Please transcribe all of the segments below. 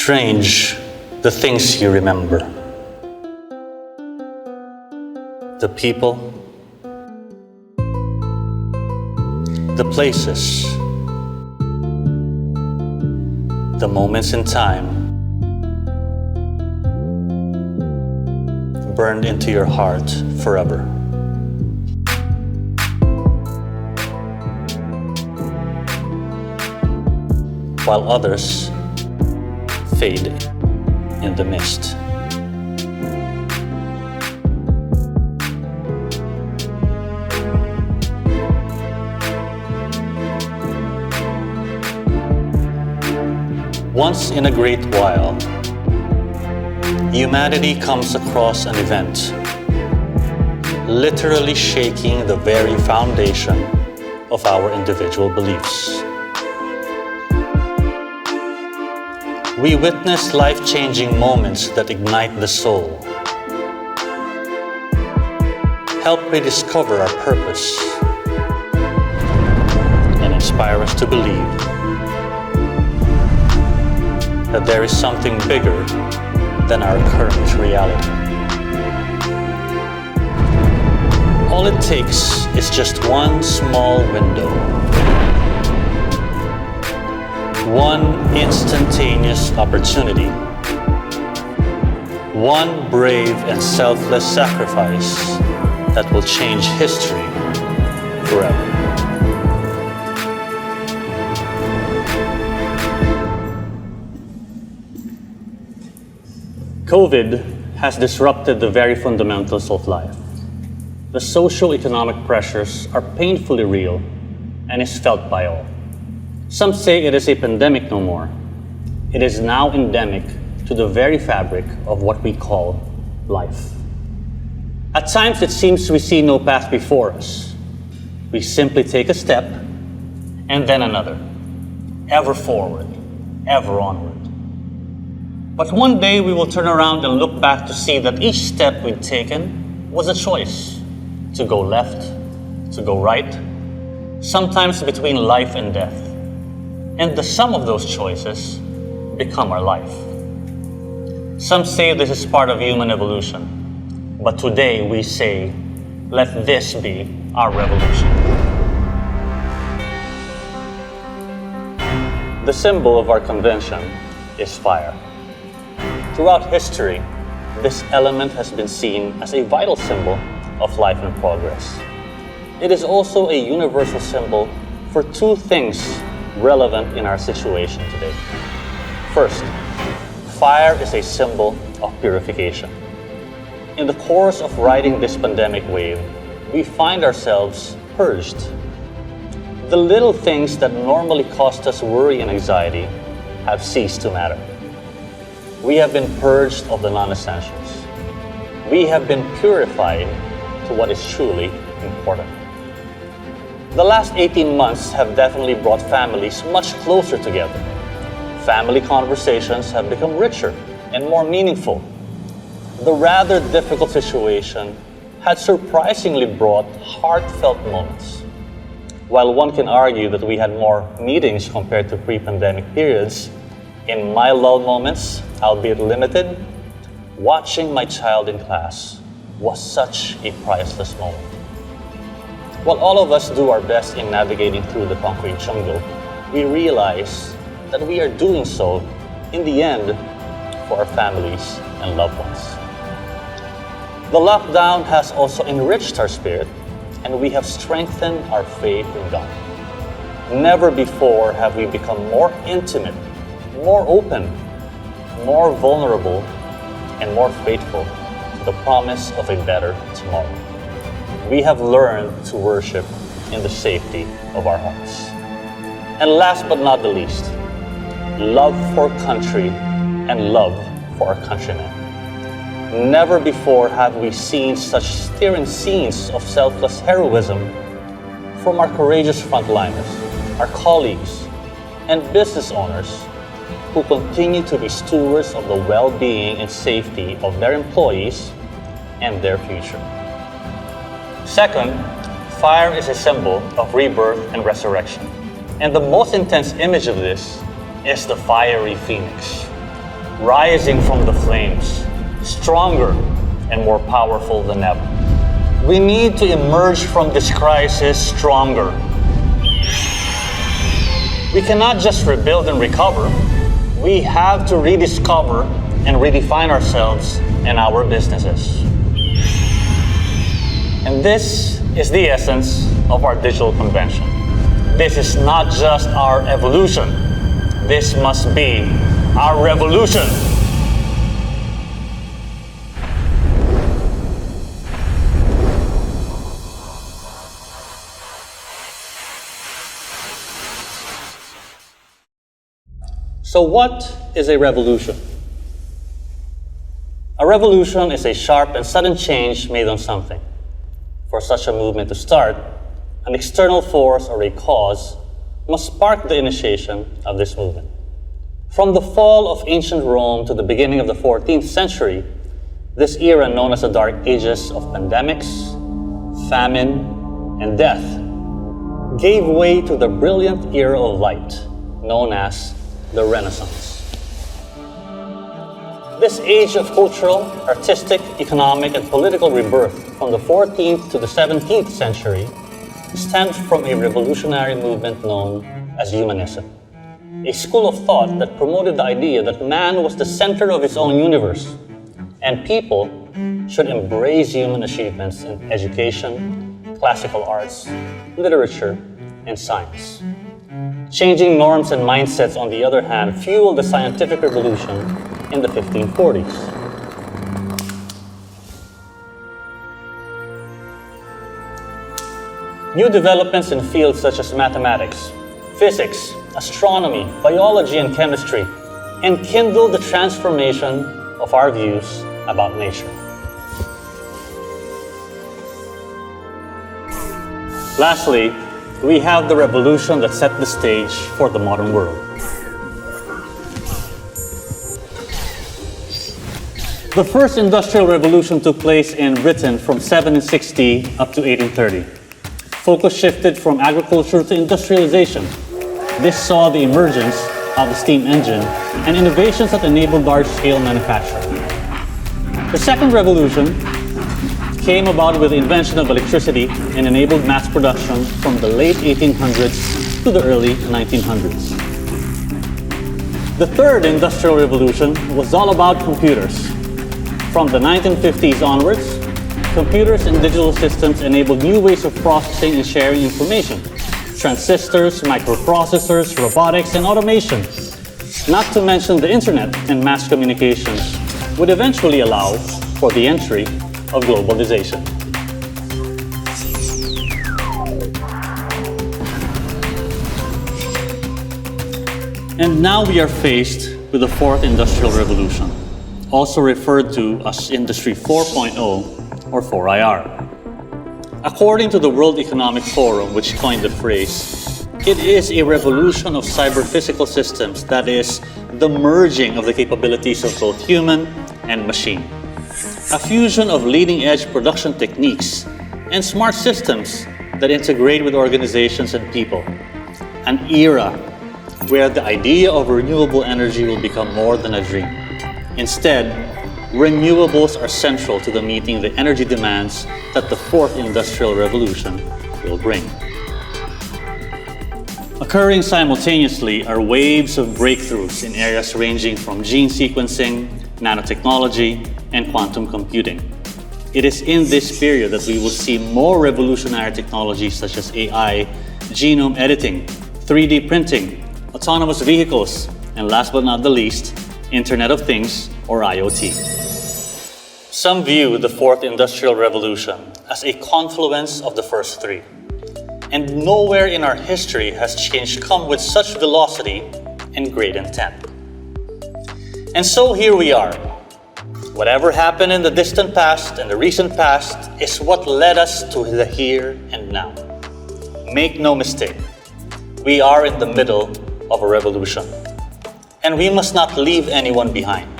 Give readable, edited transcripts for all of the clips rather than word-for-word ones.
Strange, the things you remember. The people, the places, the moments in time burned into your heart forever. While others fade in the mist. Once in a great while, humanity comes across an event, literally shaking the very foundation of our individual beliefs. We witness life-changing moments that ignite the soul, help rediscover our purpose, and inspire us to believe that there is something bigger than our current reality. All it takes is just one small window, one instantaneous opportunity, one brave and selfless sacrifice that will change history forever. COVID has disrupted the very fundamentals of life. The socio-economic pressures are painfully real and is felt by all. Some say it is a pandemic no more. It is now endemic to the very fabric of what we call life. At times it seems we see no path before us. We simply take a step and then another, ever forward, ever onward. But one day we will turn around and look back to see that each step we'd taken was a choice to go left, to go right, sometimes between life and death. And the sum of those choices become our life. Some say this is part of human evolution, but today we say, let this be our revolution. The symbol of our convention is fire. Throughout history, this element has been seen as a vital symbol of life and progress. It is also a universal symbol for two things relevant in our situation today. First, fire is a symbol of purification. In the course of riding this pandemic wave, we find ourselves purged. The little things that normally cost us worry and anxiety have ceased to matter. We have been purged of the non-essentials. We have been purified to what is truly important. The last 18 months have definitely brought families much closer together. Family conversations have become richer and more meaningful. The rather difficult situation had surprisingly brought heartfelt moments. While one can argue that we had more meetings compared to pre-pandemic periods, in my lull moments, albeit limited, watching my child in class was such a priceless moment. While all of us do our best in navigating through the concrete jungle, we realize that we are doing so, in the end, for our families and loved ones. The lockdown has also enriched our spirit, and we have strengthened our faith in God. Never before have we become more intimate, more open, more vulnerable, and more faithful to the promise of a better tomorrow. We have learned to worship in the safety of our hearts. And last but not the least, love for country and love for our countrymen. Never before have we seen such stirring scenes of selfless heroism from our courageous frontliners, our colleagues, and business owners who continue to be stewards of the well-being and safety of their employees and their future. Second, fire is a symbol of rebirth and resurrection. And the most intense image of this is the fiery phoenix. rising from the flames, stronger and more powerful than ever. We need to emerge from this crisis stronger. We cannot just rebuild and recover. We have to rediscover and redefine ourselves and our businesses. And this is the essence of our digital convention. This is not just our evolution. This must be our revolution. So what is a revolution? A revolution is a sharp and sudden change made on something. For such a movement to start, an external force or a cause must spark the initiation of this movement. From the fall of ancient Rome to the beginning of the 14th century, this era known as the Dark Ages of pandemics, famine, and death gave way to the brilliant era of light known as the Renaissance. This age of cultural, artistic, economic, and political rebirth from the 14th to the 17th century stemmed from a revolutionary movement known as humanism, a school of thought that promoted the idea that man was the center of his own universe and people should embrace human achievements in education, classical arts, literature, and science. Changing norms and mindsets, on the other hand, fueled the scientific revolution in the 1540s. New developments in fields such as mathematics, physics, astronomy, biology, and chemistry enkindled the transformation of our views about nature. Lastly, we have the revolution that set the stage for the modern world. The first industrial revolution took place in Britain from 1760 up to 1830. Focus shifted from agriculture to industrialization. This saw the emergence of the steam engine and innovations that enabled large-scale manufacturing. The second revolution came about with the invention of electricity and enabled mass production from the late 1800s to the early 1900s. The third industrial revolution was all about computers. From the 1950s onwards, computers and digital systems enabled new ways of processing and sharing information. Transistors, microprocessors, robotics, and automation. Not to mention the internet and mass communications would eventually allow for the entry of globalization. And now we are faced with the fourth industrial revolution, also referred to as Industry 4.0 or 4IR. According to the World Economic Forum, which coined the phrase, it is a revolution of cyber-physical systems, that is, the merging of the capabilities of both human and machine. A fusion of leading-edge production techniques and smart systems that integrate with organizations and people. An era where the idea of renewable energy will become more than a dream. Instead, renewables are central to the meeting the energy demands that the fourth industrial revolution will bring. Occurring simultaneously are waves of breakthroughs in areas ranging from gene sequencing, nanotechnology, and quantum computing. It is in this period that we will see more revolutionary technologies such as AI, genome editing, 3D printing, autonomous vehicles, and last but not the least, Internet of Things or IoT. Some view the fourth industrial revolution as a confluence of the first three. And nowhere in our history has change come with such velocity and great intent. And so here we are. Whatever happened in the distant past and the recent past is what led us to the here and now. Make no mistake, we are in the middle of a revolution, and we must not leave anyone behind.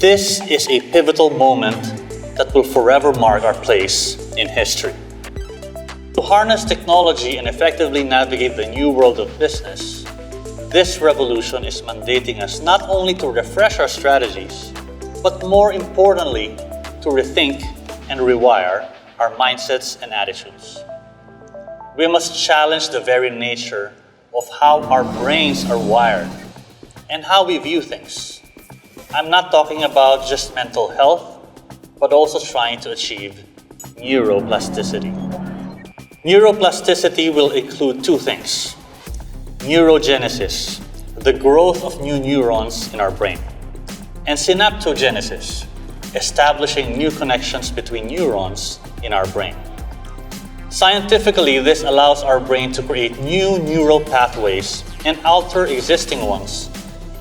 This is a pivotal moment that will forever mark our place in history. To harness technology and effectively navigate the new world of business, This revolution is mandating us not only to refresh our strategies, but more importantly, to rethink and rewire our mindsets and attitudes. We must challenge the very nature of how our brains are wired and how we view things. I'm not talking about just mental health, but also trying to achieve neuroplasticity. Neuroplasticity will include two things: neurogenesis, the growth of new neurons in our brain, and synaptogenesis, establishing new connections between neurons in our brain. Scientifically, this allows our brain to create new neural pathways and alter existing ones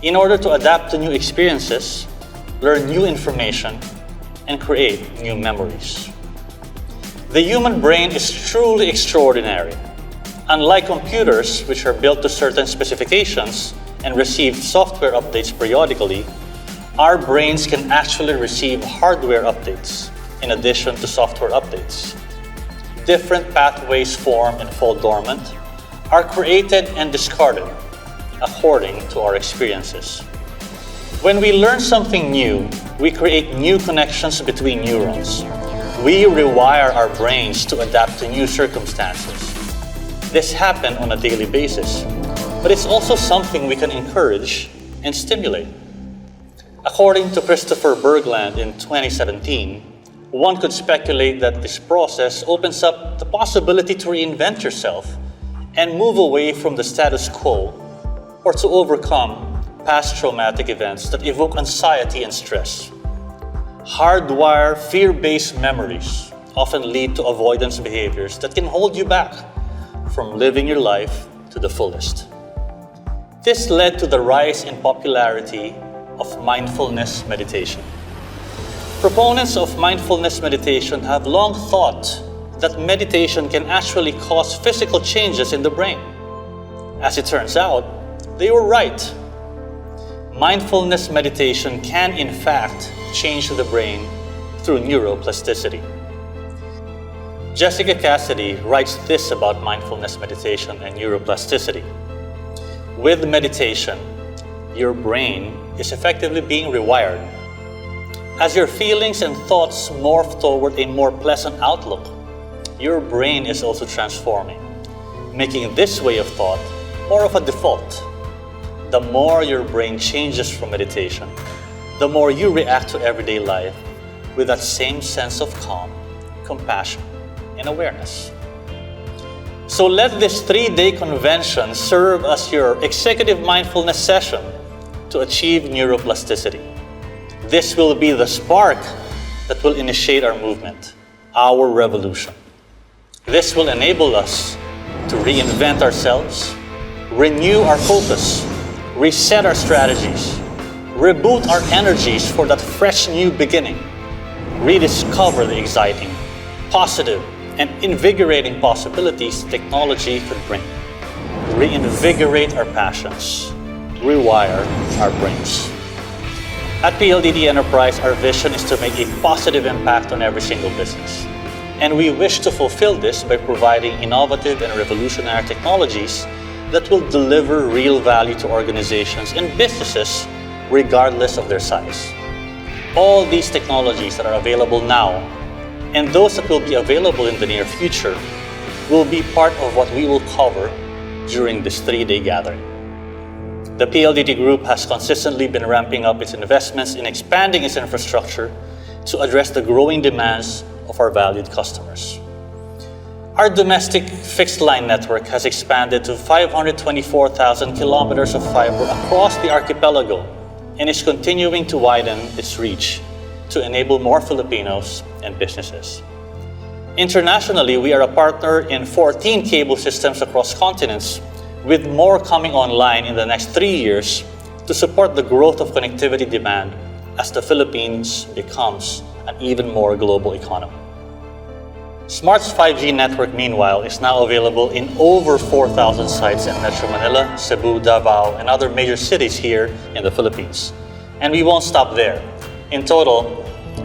in order to adapt to new experiences, learn new information, and create new memories. The human brain is truly extraordinary. Unlike computers, which are built to certain specifications and receive software updates periodically, our brains can actually receive hardware updates in addition to software updates. Different pathways form and fall dormant, are created and discarded according to our experiences. When we learn something new, we create new connections between neurons. We rewire our brains to adapt to new circumstances. This happens on a daily basis, but it's also something we can encourage and stimulate. According to Christopher Bergland in 2017, one could speculate that this process opens up the possibility to reinvent yourself and move away from the status quo, or to overcome past traumatic events that evoke anxiety and stress. Hardwire fear-based memories often lead to avoidance behaviors that can hold you back from living your life to the fullest. This led to the rise in popularity of mindfulness meditation. Proponents of mindfulness meditation have long thought that meditation can actually cause physical changes in the brain. As it turns out, they were right. Mindfulness meditation can in fact change the brain through neuroplasticity. Jessica Cassidy writes this about mindfulness meditation and neuroplasticity. With meditation, your brain is effectively being rewired. As your feelings and thoughts morph toward a more pleasant outlook, your brain is also transforming, making this way of thought more of a default. The more your brain changes from meditation, the more you react to everyday life with that same sense of calm, compassion, and awareness. So let this 3-day convention serve as your executive mindfulness session to achieve neuroplasticity. This will be the spark that will initiate our movement, our revolution. This will enable us to reinvent ourselves, renew our focus, reset our strategies, reboot our energies for that fresh new beginning, rediscover the exciting, positive, and invigorating possibilities technology could bring, reinvigorate our passions, rewire our brains. At PLDT Enterprise, our vision is to make a positive impact on every single business. And we wish to fulfill this by providing innovative and revolutionary technologies that will deliver real value to organizations and businesses regardless of their size. All these technologies that are available now and those that will be available in the near future will be part of what we will cover during this 3-day gathering. The PLDT Group has consistently been ramping up its investments in expanding its infrastructure to address the growing demands of our valued customers. Our domestic fixed line network has expanded to 524,000 kilometers of fiber across the archipelago and is continuing to widen its reach to enable more Filipinos and businesses. Internationally, we are a partner in 14 cable systems across continents, with more coming online in the next 3 years to support the growth of connectivity demand as the Philippines becomes an even more global economy. Smart's 5G network, meanwhile, is now available in over 4,000 sites in Metro Manila, Cebu, Davao, and other major cities here in the Philippines. And we won't stop there. In total,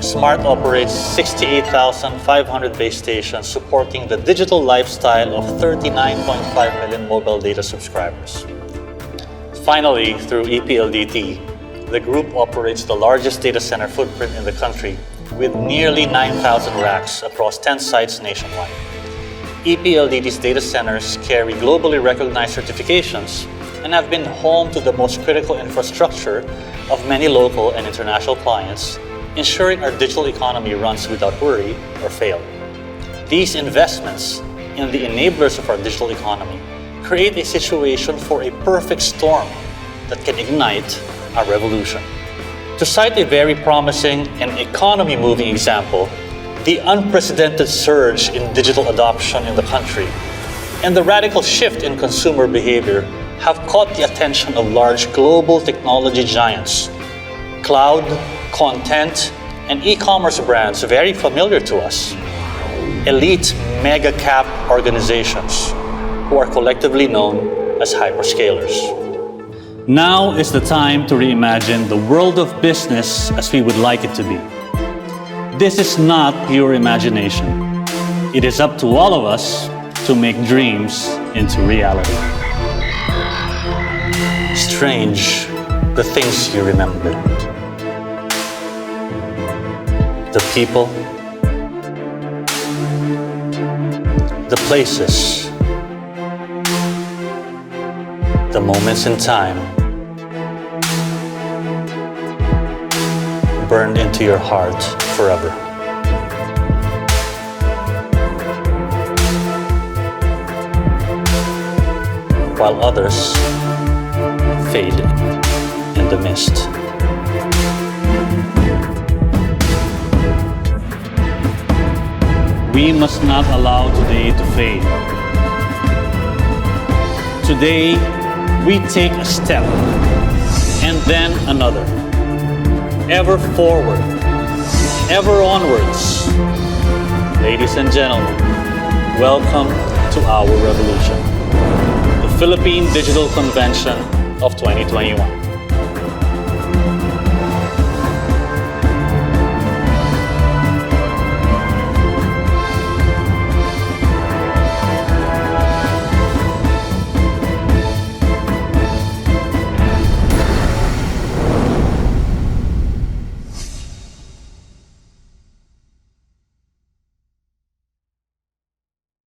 Smart operates 68,500 base stations supporting the digital lifestyle of 39.5 million mobile data subscribers. Finally, through EPLDT, the group operates the largest data center footprint in the country with nearly 9,000 racks across 10 sites nationwide. EPLDT's data centers carry globally recognized certifications and have been home to the most critical infrastructure of many local and international clients, ensuring our digital economy runs without worry or fail. These investments in the enablers of our digital economy create a situation for a perfect storm that can ignite a revolution. To cite a very promising and economy-moving example, the unprecedented surge in digital adoption in the country and the radical shift in consumer behavior have caught the attention of large global technology giants, cloud, content, and e-commerce brands very familiar to us, elite mega-cap organizations who are collectively known as hyperscalers. Now is the time to reimagine the world of business as we would like it to be. This is not pure imagination. It is up to all of us to make dreams into reality. Strange, the things you remembered. The people, the places, the moments in time burned into your heart forever. While others fade in the mist. We must not allow today to fade. Today, we take a step and then another. Ever forward, ever onwards. Ladies and gentlemen, welcome to our revolution. The Philippine Digital Convention of 2021.